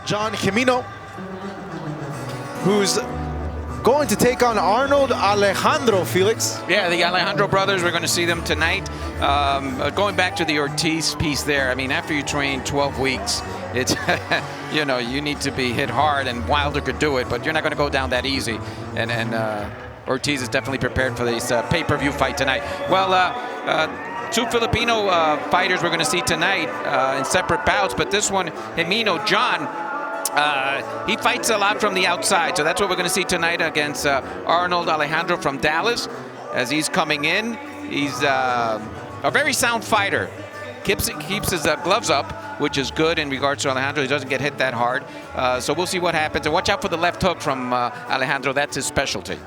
John Gemino, who's going to take on Arnold Alejandro, Felix. Yeah, the Alejandro brothers, we're going to see them tonight. Going back to the Ortiz piece there, I mean, after you train 12 weeks, it's, you know, you need to be hit hard, and Wilder could do it, but you're not going to go down that easy. And Ortiz is definitely prepared for this pay-per-view fight tonight. Well, two Filipino fighters we're going to see tonight in separate bouts, but this one, Gemino, John, he fights a lot from the outside, so that's what we're going to see tonight against Arnold Alejandro from Dallas. As he's coming in, he's a very sound fighter. Keeps his gloves up, which is good in regards to Alejandro. He doesn't get hit that hard. So we'll see what happens. And watch out for the left hook from Alejandro. That's his specialty.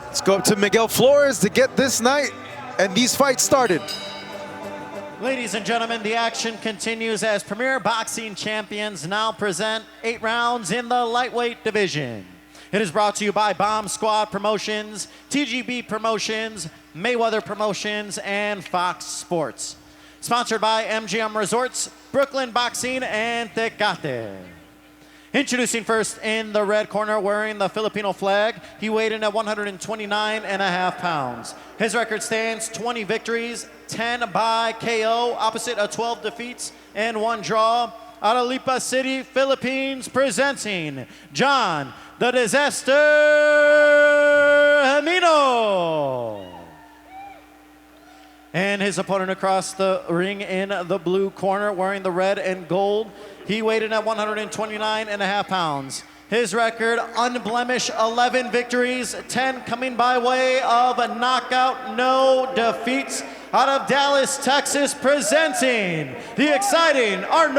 Let's go up to Miguel Flores to get this night and these fights started. Ladies and gentlemen, the action continues as Premier Boxing Champions now present 8 rounds in the lightweight division. It is brought to you by Bomb Squad Promotions, TGB Promotions, Mayweather Promotions, and Fox Sports. Sponsored by MGM Resorts, Brooklyn Boxing, and Tecate. Introducing first in the red corner, wearing the Filipino flag, he weighed in at 129.5 pounds. His record stands 20 victories, 10 by KO, opposite of 12 defeats and 1 draw. Out of Lipa City, Philippines, presenting John the Disaster Gemino. And his opponent across the ring in the blue corner, wearing the red and gold. He weighed in at 129.5 pounds. His record, unblemished, 11 victories, 10 coming by way of a knockout, no defeats. Out of Dallas, Texas, presenting the exciting Arnold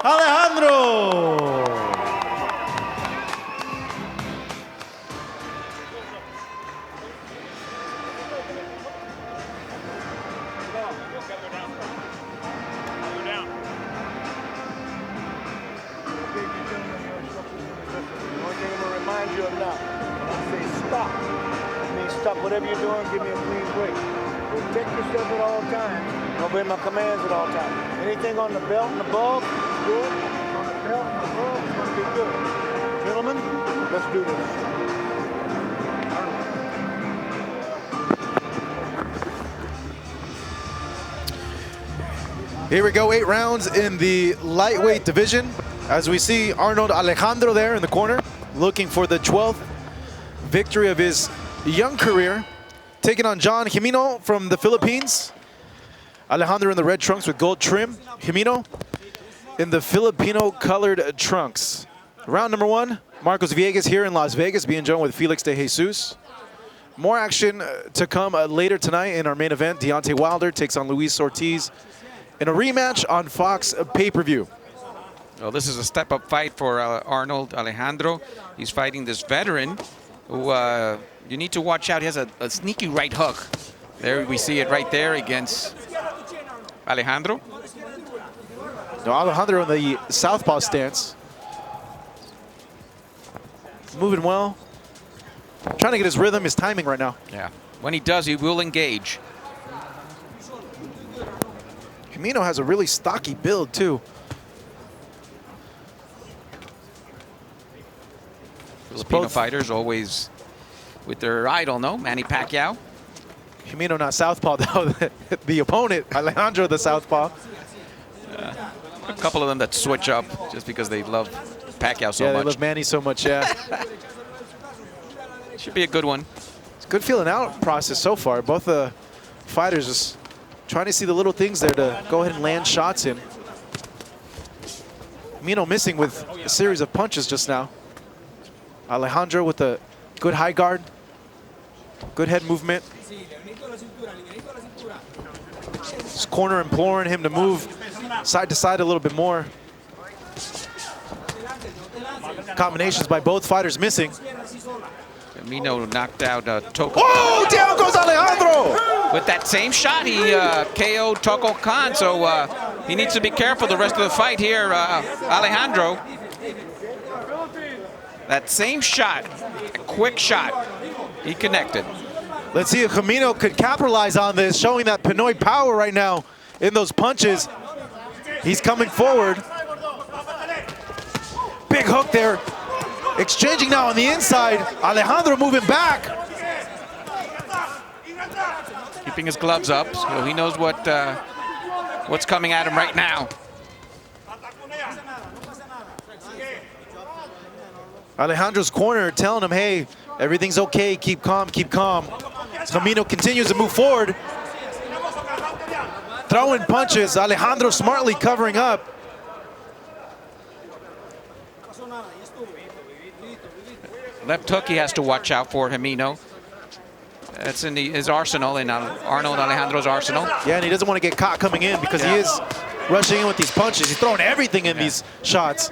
Alejandro. Stop whatever you're doing, give me a clean break. Protect yourself at all times. Obey my commands at all times. Anything on the belt and above, good. On the belt and above, it's going to be good. Gentlemen, let's do this. Here we go, 8 rounds in the lightweight division. As we see Arnold Alejandro there in the corner, looking for the 12th victory of his young career, taking on John Gemino from the Philippines. Alejandro in the red trunks with gold trim. Gemino in the Filipino colored trunks. Round number 1, Marcos Villegas here in Las Vegas, being joined with Felix de Jesus. More action to come later tonight in our main event. Deontay Wilder takes on Luis Ortiz in a rematch on Fox pay-per-view. Well, this is a step-up fight for Arnold Alejandro. He's fighting this veteran who you need to watch out. He has a sneaky right hook. There we see it right there against Alejandro. Now Alejandro in the southpaw stance. Moving well. Trying to get his rhythm, his timing right now. Yeah. When he does, he will engage. Gemino has a really stocky build too. Filipino fighters always with their idol, no? Manny Pacquiao. Gemino not southpaw though. The opponent, Alejandro the southpaw. A couple of them that switch up just because they love Pacquiao so much. Yeah, they love Manny so much, yeah. Should be a good one. It's a good feeling out process so far. Both the fighters just trying to see the little things there to go ahead and land shots in. Gemino missing with a series of punches just now. Alejandro with a good high guard, good head movement. His corner imploring him to move side to side a little bit more. Combinations by both fighters missing. Gemino knocked out Toko. Oh, down goes Alejandro! With that same shot, he KO'd Toko Khan, so he needs to be careful the rest of the fight here, Alejandro. That same shot, a quick shot, he connected. Let's see if Gemino could capitalize on this, showing that Pinoy power right now in those punches. He's coming forward. Big hook there. Exchanging now on the inside. Alejandro moving back. Keeping his gloves up, so he knows what's coming at him right now. Alejandro's corner telling him, hey, everything's okay, keep calm, keep calm. Gemino continues to move forward. Throwing punches, Alejandro smartly covering up. Left hook he has to watch out for, Gemino. That's in his arsenal, in Arnold Alejandro's arsenal. Yeah, and he doesn't want to get caught coming in because he is rushing in with these punches. He's throwing everything in these shots.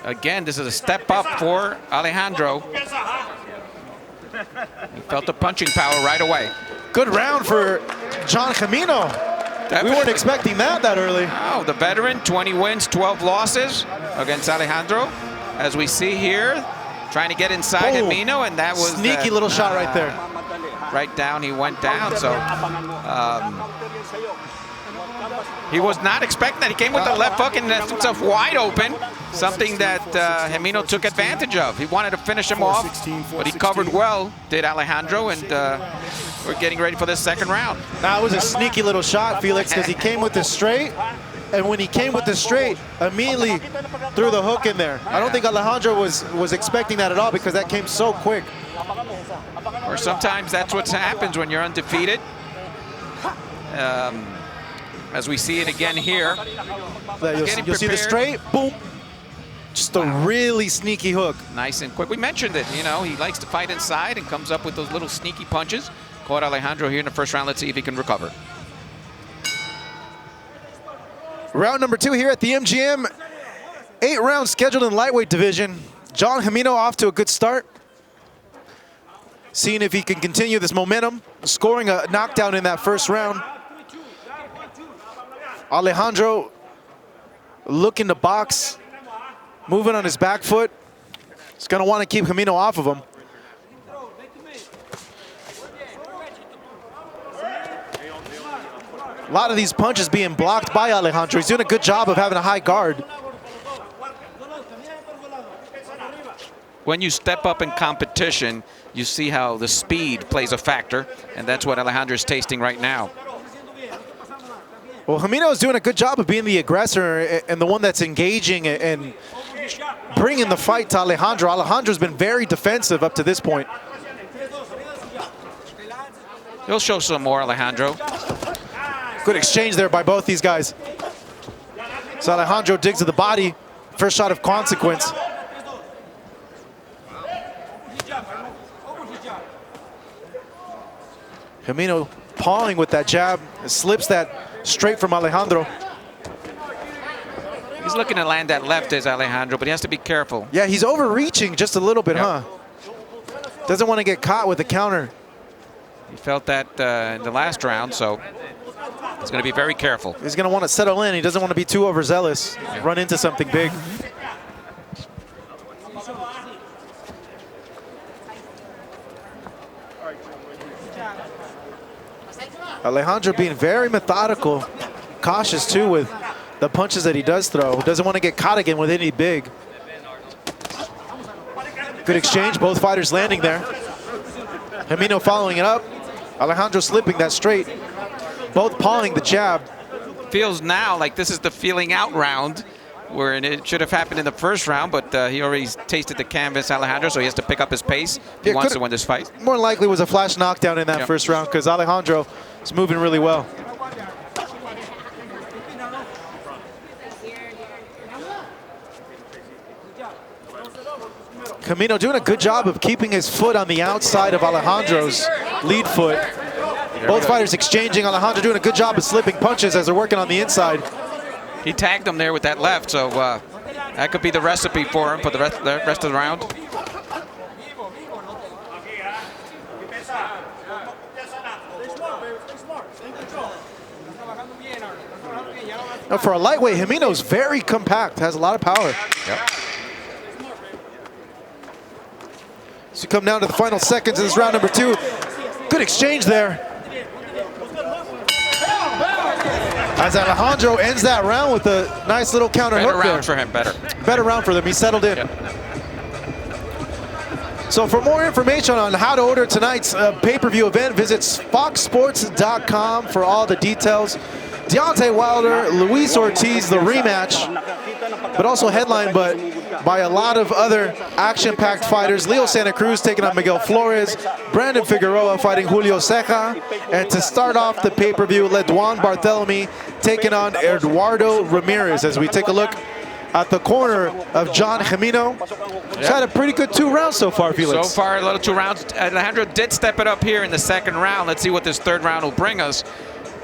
Again, this is a step up for Alejandro. He felt the punching power right away. Good round for John Gemino. Definitely. We weren't expecting that early. Oh, the veteran, 20 wins, 12 losses against Alejandro. As we see here, trying to get inside Gemino, and that was sneaky little shot right there. Right down, he went down. So he was not expecting that. He came with the left hook and left himself wide open. Something that Gemino took advantage of. He wanted to finish him off, but he covered well, did Alejandro, and we're getting ready for this second round. That was a sneaky little shot, Felix, because he came with the straight, and when he came with the straight, immediately threw the hook in there. I don't think Alejandro was expecting that at all because that came so quick. Or sometimes that's what happens when you're undefeated. As we see it again here. You'll see the straight, boom. Just a really sneaky hook. Nice and quick. We mentioned it, you know, he likes to fight inside and comes up with those little sneaky punches. Caught Alejandro here in the first round. Let's see if he can recover. Round number 2 here at the MGM. 8 rounds scheduled in lightweight division. John Gemino off to a good start. Seeing if he can continue this momentum, scoring a knockdown in that first round. Alejandro looking to box, moving on his back foot. He's gonna want to keep Gemino off of him. A lot of these punches being blocked by Alejandro. He's doing a good job of having a high guard. When you step up in competition, you see how the speed plays a factor, and that's what Alejandro is tasting right now. Well, Gemino is doing a good job of being the aggressor and the one that's engaging and bringing the fight to Alejandro. Alejandro's been very defensive up to this point. He'll show some more, Alejandro. Good exchange there by both these guys. So Alejandro digs to the body. First shot of consequence. Gemino pawing with that jab. Slips that straight from Alejandro. He's looking to land that left as Alejandro, but he has to be careful. Yeah, he's overreaching just a little bit, huh? Doesn't want to get caught with the counter. He felt that in the last round, so he's going to be very careful. He's going to want to settle in. He doesn't want to be too overzealous, run into something big. Alejandro being very methodical, cautious too with the punches that he does throw. Doesn't want to get caught again with any big. Good exchange, both fighters landing there. Gemino following it up. Alejandro slipping that straight. Both pawing the jab. Feels now like this is the feeling out round, where it should have happened in the first round, but he already tasted the canvas, Alejandro, so he has to pick up his pace if he wants to win this fight. More than likely was a flash knockdown in that first round because Alejandro is moving really well. Gemino doing a good job of keeping his foot on the outside of Alejandro's lead foot. Both fighters exchanging. Alejandro doing a good job of slipping punches as they're working on the inside. He tagged him there with that left, so that could be the recipe for him for the rest of the round. Now for a lightweight, Gemino's very compact, has a lot of power. Yep. So come down to the final seconds of this round number 2. Good exchange there. As Alejandro ends that round with a nice little counter Better hook round there. for him, better. Better round for them. He settled in. Yep. So for more information on how to order tonight's pay-per-view event, visit foxsports.com for all the details. Deontay Wilder, Luis Ortiz, the rematch, but also headlined by a lot of other action-packed fighters. Leo Santa Cruz taking on Miguel Flores, Brandon Figueroa fighting Julio Ceja, and to start off the pay-per-view, Ledwan Barthelemy taking on Eduardo Ramirez. As we take a look at the corner of John Gemino. He's had a pretty good 2 rounds so far, Felix. So far, a little 2 rounds. Alejandro did step it up here in the 2nd round. Let's see what this 3rd round will bring us.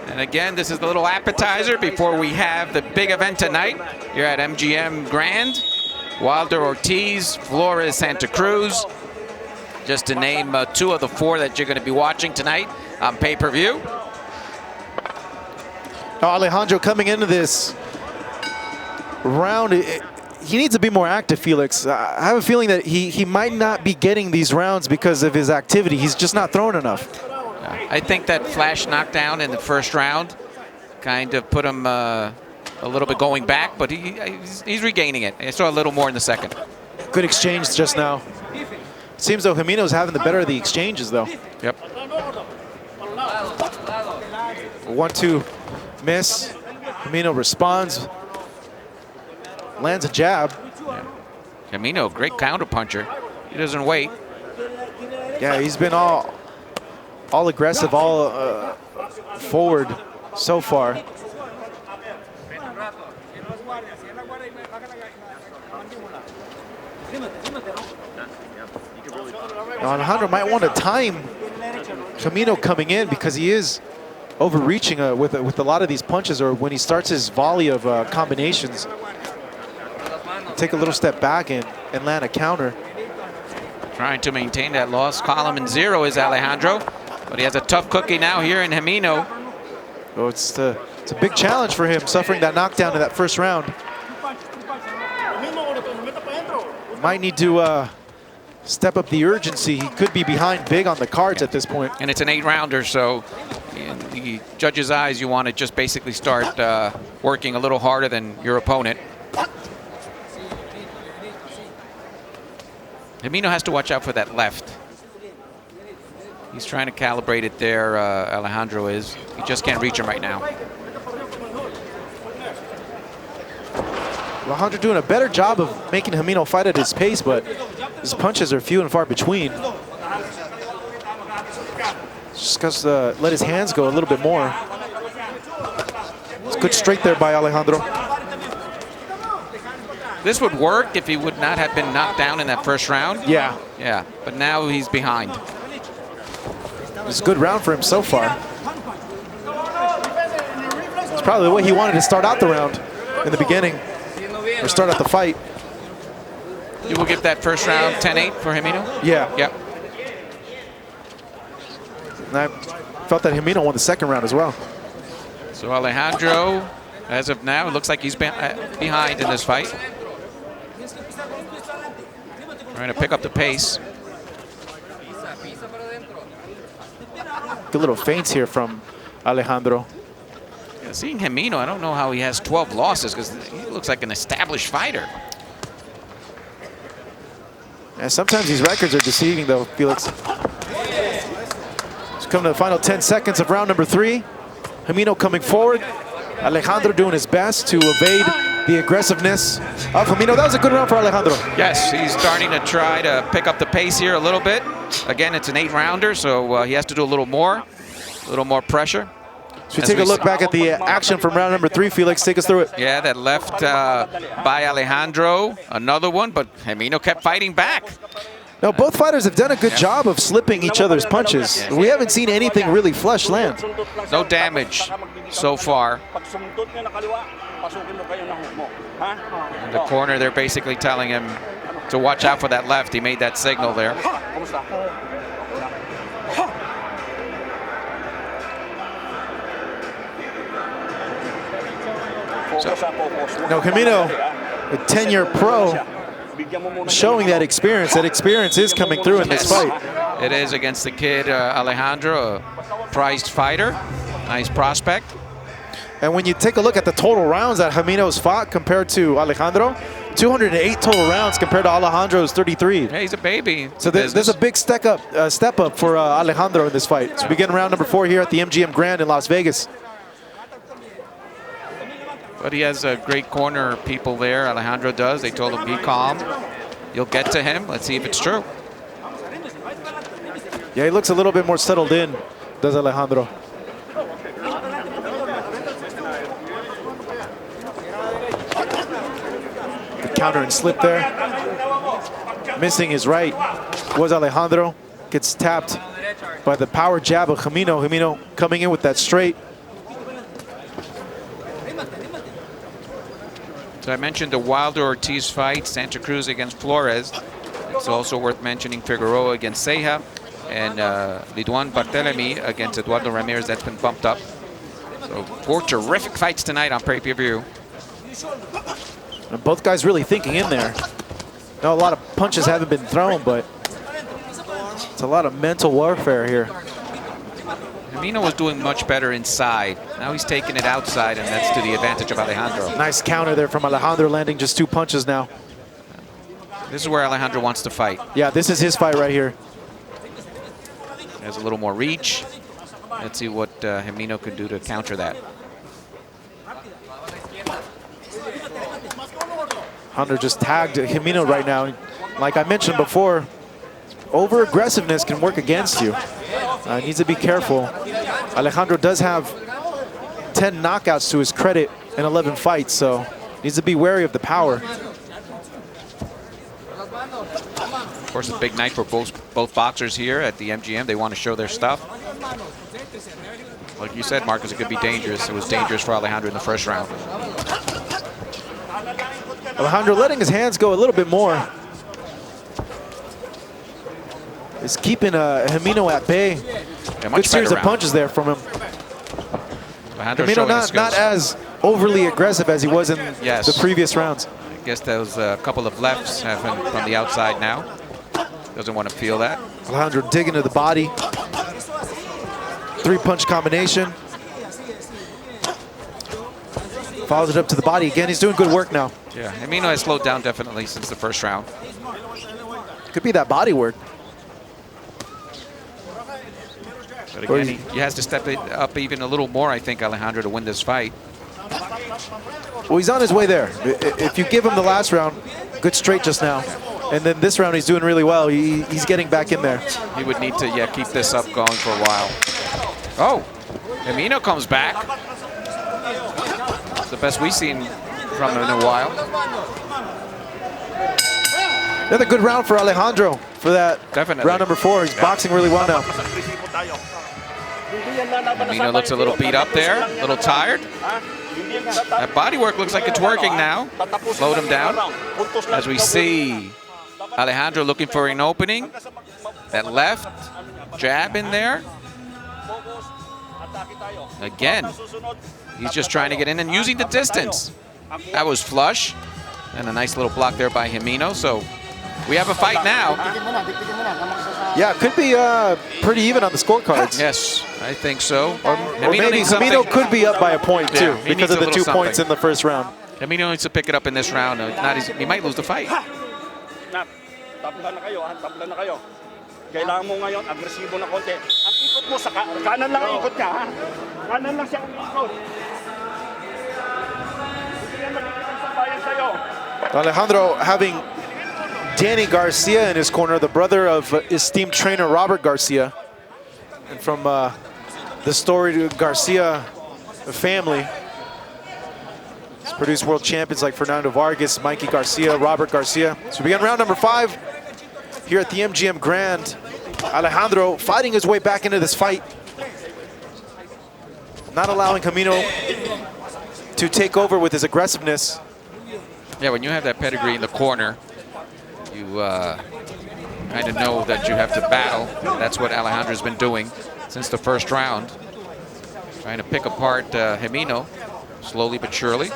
And again, this is the little appetizer before we have the big event tonight here at MGM Grand. Wilder, Ortiz, Flores, Santa Cruz. Just to name 2 of the 4 that you're going to be watching tonight on pay-per-view. Now Alejandro coming into this round, he needs to be more active, Felix. I have a feeling that he might not be getting these rounds because of his activity. He's just not throwing enough. I think that flash knockdown in the 1st round kind of put him a little bit going back, but he's regaining it. I saw a little more in the 2nd. Good exchange just now. Seems though Gemino's having the better of the exchanges though. Yep. 1-2 miss. Gemino responds. Lands a jab. Yeah. Gemino, great counter puncher. He doesn't wait. Yeah, he's been all aggressive, all forward so far. Now Alejandro might want to time Gemino coming in because he is overreaching with a lot of these punches, or when he starts his volley of combinations. Take a little step back and land a counter. Trying to maintain that loss column in 0 is Alejandro, but he has a tough cookie now here in Gemino. Oh, it's a big challenge for him, suffering that knockdown in that 1st round. Might need to step up the urgency. He could be behind big on the cards at this point. And it's an 8-rounder, so in the judge's eyes, you want to just basically start working a little harder than your opponent. Gemino has to watch out for that left. He's trying to calibrate it there, Alejandro is. He just can't reach him right now. Alejandro doing a better job of making Gemino fight at his pace, but his punches are few and far between. Just got to let his hands go a little bit more. It's good straight there by Alejandro. This would work if he would not have been knocked down in that 1st round. Yeah. Yeah, but now he's behind. It's a good round for him so far. It's probably the way he wanted to start out the round in the beginning, or start out the fight. You will give that 1st round 10-8 for Gemino? Yeah. Yep. And I felt that Gemino won the 2nd round as well. So Alejandro, as of now, it looks like he's behind in this fight. Trying to pick up the pace. Good little feints here from Alejandro. Yeah, seeing Gemino, I don't know how he has 12 losses because he looks like an established fighter. And sometimes these records are deceiving though, Felix. It's coming to the final 10 seconds of round number 3. Gemino coming forward. Alejandro doing his best to evade the aggressiveness of Gemino. That was a good round for Alejandro. Yes, he's starting to try to pick up the pace here a little bit. Again, it's an 8-rounder, so he has to do a little more pressure. So we take a look back at the action from round number 3. Felix, take us through it. Yeah, that left by Alejandro, another one, but Gemino kept fighting back. Now, both fighters have done a good job of slipping each other's punches. We haven't seen anything really flush land. No damage so far. In the corner, they're basically telling him to watch out for that left. He made that signal there. Now, Gemino, a 10-year pro, showing that experience. That experience is coming through in this fight. It is against the kid Alejandro, a prized fighter, nice prospect. And when you take a look at the total rounds that Gemino's fought compared to Alejandro, 208 total rounds compared to Alejandro's 33. Yeah, he's a baby. So there's a big step up for Alejandro in this fight. So we begin round number 4 here at the MGM Grand in Las Vegas. But he has a great corner people there. Alejandro does. They told him, be calm. You'll get to him. Let's see if it's true. Yeah, he looks a little bit more settled in, does Alejandro. Good counter and slip there. Missing his right was Alejandro. Gets tapped by the power jab of Gemino. Gemino coming in with that straight. So I mentioned the Wilder-Ortiz fight, Santa Cruz against Flores. It's also worth mentioning Figueroa against Ceja and Liduan Barthelemy against Eduardo Ramirez. That's been bumped up. So 4 terrific fights tonight on pay-per-view. And both guys really thinking in there. Now a lot of punches haven't been thrown, but it's a lot of mental warfare here. Gemino was doing much better inside. Now he's taking it outside, and that's to the advantage of Alejandro. Nice counter there from Alejandro, landing just 2 punches now. This is where Alejandro wants to fight. Yeah, this is his fight right here. Has a little more reach. Let's see what Gemino can do to counter that. Alejandro just tagged Gemino right now. Like I mentioned before, over-aggressiveness can work against you. Needs to be careful. Alejandro does have 10 knockouts to his credit in 11 fights, so needs to be wary of the power. Of course, it's a big night for both boxers here at the MGM. They want to show their stuff. Like you said, Marcus, it could be dangerous. It was dangerous for Alejandro in the first round. Alejandro letting his hands go a little bit more. Is keeping Gemino at bay. Yeah, good series of punches there from him. Gemino not as overly aggressive as he was in the previous rounds. I guess those couple of lefts happen from the outside now. Doesn't want to feel that. Alejandro digging to the body. 3-punch combination. Follows it up to the body again. He's doing good work now. Yeah, Gemino has slowed down definitely since the first round. Could be that body work. But again, he has to step it up even a little more, I think, Alejandro, to win this fight. Well, he's on his way there. If you give him the last round, good straight just now. And then this round, he's doing really well. He's getting back in there. He would need to, keep this up going for a while. Oh, Gemino comes back. It's the best we've seen from him in a while. Another good round for Alejandro for that. Definitely. Round number 4. He's boxing really well now. Gemino looks a little beat up there, a little tired. That body work looks like it's working now. Slowed him down. As we see Alejandro looking for an opening. That left jab in there. Again, he's just trying to get in and using the distance. That was flush. And a nice little block there by Gemino. So we have a fight now. Yeah, it could be pretty even on the scorecards. Yes, I think so. Or maybe Gemino could be up by a point too, because of the 2 points in the first round. Gemino needs to pick it up in this round. He might lose the fight. Kailangan mo ngayon agresibo na konti. Ang ikot mo sa kanan lang ang ikot niya, ha? Kanan lang siya ang ikot. Hindi yan magiging sabayan sa'yo. Alejandro having Danny Garcia in his corner, the brother of esteemed trainer Robert Garcia. And from the storied Garcia family, he's produced world champions like Fernando Vargas, Mikey Garcia, Robert Garcia. So we begin round number 5 here at the MGM Grand. Alejandro fighting his way back into this fight. Not allowing Gemino to take over with his aggressiveness. Yeah, when you have that pedigree in the corner, you kind of know that you have to battle. That's what Alejandro's been doing since the first round. Trying to pick apart Gemino, slowly but surely.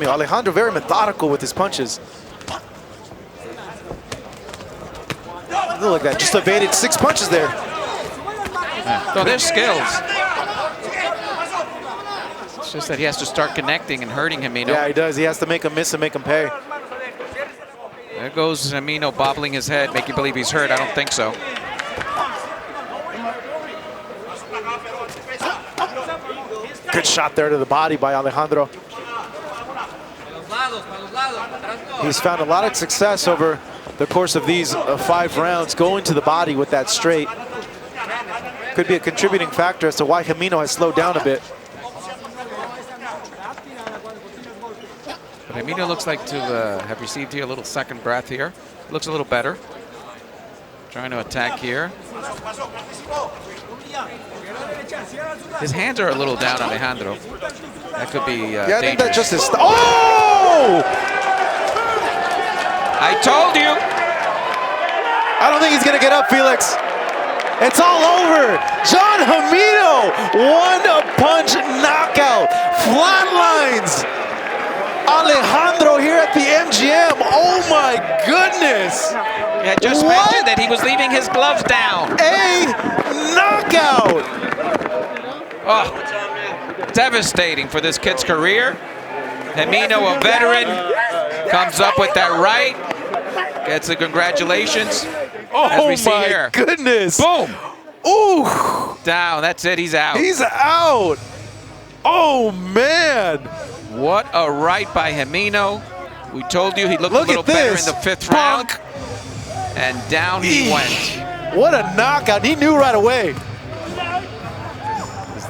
Alejandro very methodical with his punches. Look at that, just evaded 6 punches there. Yeah. So there's skills. It's just that he has to start connecting and hurting Gemino. Yeah, he does. He has to make him miss and make him pay. There goes Gemino bobbling his head, making believe he's hurt. I don't think so. Good shot there to the body by Alejandro. He's found a lot of success over the course of these 5 rounds, going to the body with that straight. Could be a contributing factor as to why Gemino has slowed down a bit. But Gemino looks like to have received here a little second breath here. Looks a little better. Trying to attack here. His hands are a little down, Alejandro. That could be Yeah, I think dangerous. that's just his... Oh! I told you! I don't think he's gonna get up, Felix. It's all over. John Gemino, one-punch knockout. Flatlines Alejandro here at the MGM. Oh my goodness. Yeah, just mentioned that he was leaving his gloves down. A knockout. Oh, devastating for this kid's career. Gemino, a veteran, comes up with that right. Gets the congratulations. As we Oh see my here. goodness. Boom. Ooh. Down. That's it. He's out. He's out. Oh man. What a right by Gemino. We told you he looked Look a little at better in this. the 5th Punk. round. And down he went. What a knockout. He knew right away.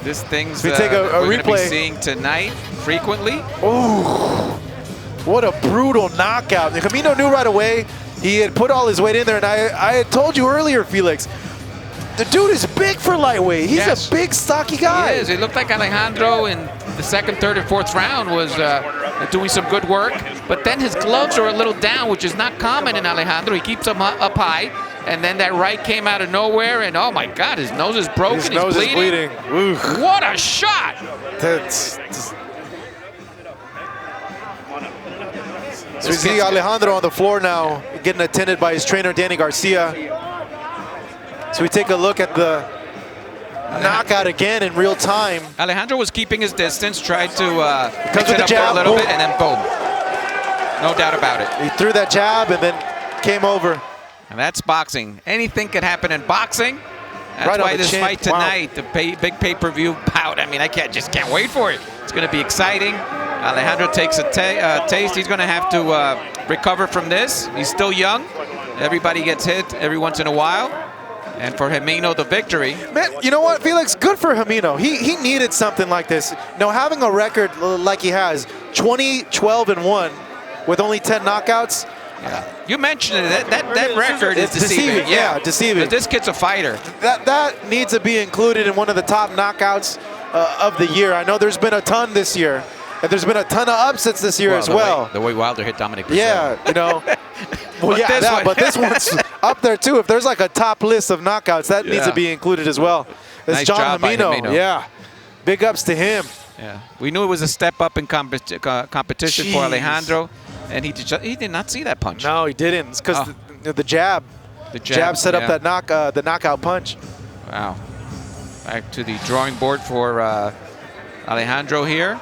This thing's We take a we're going to be replay. seeing tonight frequently. Ooh. What a brutal knockout. Gemino knew right away. He had put all his weight in there, and I had told you earlier, Felix, the dude is big for lightweight. He's Yes. a big, stocky guy. He is. It looked like Alejandro in the 2nd, 3rd, and 4th round was doing some good work. But then his gloves are a little down, which is not common in Alejandro. He keeps them up high. And then that right came out of nowhere. And oh my God, his nose is broken. His nose He's is bleeding. Oof. What a shot! So we see Alejandro on the floor now, getting attended by his trainer, Danny Garcia. So we take a look at the knockout again in real time. Alejandro was keeping his distance, tried to Comes mix with it the up jab, for a little boom. bit, and then boom. No doubt about it. He threw that jab and then came over. And that's boxing. Anything can happen in boxing. That's Right on why the this chin. fight Wow. tonight, the big pay-per-view bout, I mean, I just can't wait for it. It's going to be exciting. Alejandro takes a taste. He's going to have to recover from this. He's still young. Everybody gets hit every once in a while. And for Gemino, the victory. Man, you know what, Felix? Good for Gemino. He needed something like this. You know, having a record like he has, 20, 12, and 1, with only 10 knockouts. Yeah. You mentioned it. That record is It's deceiving. Yeah, deceiving. But this kid's a fighter. That needs to be included in one of the top knockouts of the year. I know there's been a ton this year, and there's been a ton of upsets this year as well. The way Wilder hit Dominic Purcell. Yeah, you know. Well, But yeah, this one- but this one's up there too. If there's like a top list of knockouts, that needs to be included as well. It's Nice John job by Gemino. Gemino. Yeah, big ups to him. Yeah, we knew it was a step up in competition for Jeez. Alejandro, and he did not see that punch. No, he didn't. It's because Oh. the jab. The Jab set up yeah. that the knockout punch. Wow. Back to the drawing board for Alejandro here.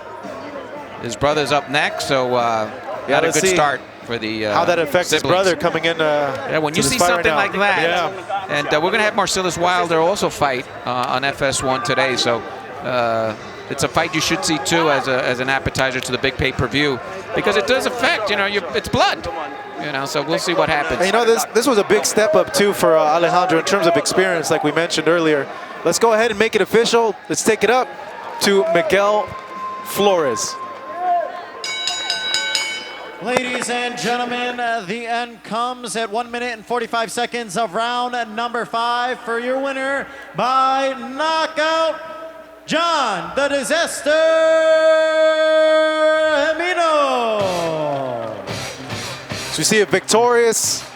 His brother's up next, so had a let's good see start for the how that affects his siblings. brother coming in. Yeah, when to you this see fight right something now. like that, Yeah. and we're going to have Marcellus Wilder also fight on FS1 today, so it's a fight you should see too as an appetizer to the big pay-per-view, because it does affect, it's blood, so we'll see what happens. And this was a big step up too for Alejandro in terms of experience, like we mentioned earlier. Let's go ahead and make it official. Let's take it up to Miguel Flores. Ladies and gentlemen, the end comes at 1 minute and 45 seconds of round number 5 for your winner by knockout, John the Disaster Gemino. So we see a victorious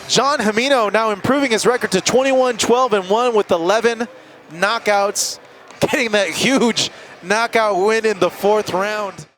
John Gemino now improving his record to 21, 12, and 1 with 11 knockouts, getting that huge knockout win in the 4th round.